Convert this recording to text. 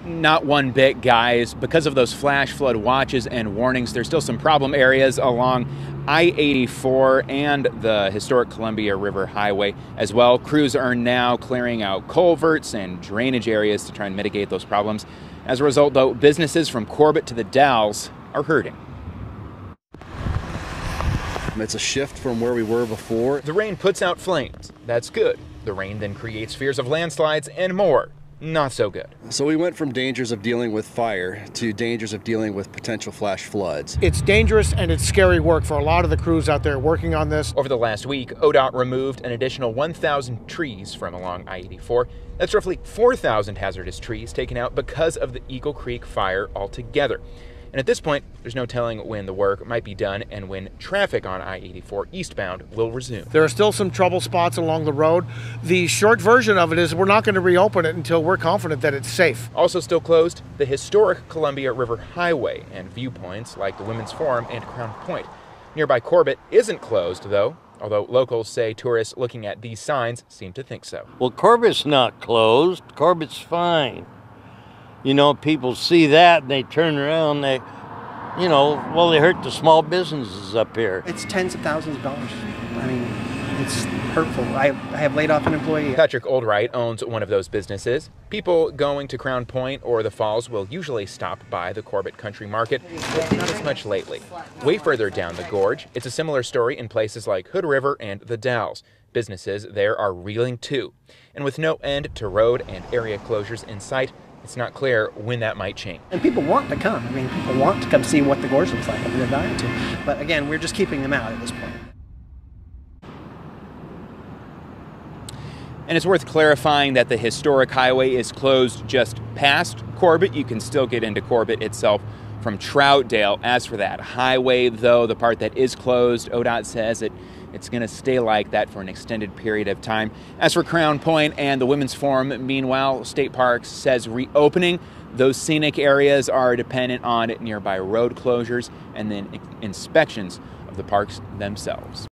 Not one bit, guys. Because of those flash flood watches and warnings, there's still some problem areas along I-84 and the historic Columbia River Highway as well. Crews are now clearing out culverts and drainage areas to try and mitigate those problems. As a result, though, businesses from Corbett to the Dalles are hurting. It's a shift from where we were before. The rain puts out flames. That's good. The rain then creates fears of landslides and more. Not so good. So we went from dangers of dealing with fire to dangers of dealing with potential flash floods. It's dangerous and it's scary work for a lot of the crews out there working on this. Over the last week, ODOT removed an additional 1,000 trees from along I-84. That's roughly 4,000 hazardous trees taken out because of the Eagle Creek fire altogether. And at this point, there's no telling when the work might be done and when traffic on I-84 eastbound will resume. There are still some trouble spots along the road. The short version of it is we're not going to reopen it until we're confident that it's safe. Also still closed, the historic Columbia River Highway and viewpoints like the Women's Forum and Crown Point. Nearby Corbett isn't closed, though, although locals say tourists looking at these signs seem to think so. Well, Corbett's not closed. Corbett's fine. You know, people see that and they turn around, they hurt the small businesses up here. It's tens of thousands of dollars. I mean, it's hurtful. I have laid off an employee. Patrick Oldright owns one of those businesses. People going to Crown Point or the Falls will usually stop by the Corbett Country Market, but not as much lately. Way further down the gorge, it's a similar story in places like Hood River and the Dalles. Businesses there are reeling too. And with no end to road and area closures in sight, it's not clear when that might change. And people want to come. I mean, people want to come see what the gorge looks like. I mean, they're dying to. But again, we're just keeping them out at this point. And it's worth clarifying that the historic highway is closed just past Corbett. You can still get into Corbett itself from Troutdale. As for that highway, though, the part that is closed, ODOT says it's going to stay like that for an extended period of time. As for Crown Point and the Women's Forum, meanwhile, State Parks says reopening those scenic areas are dependent on nearby road closures and then inspections of the parks themselves.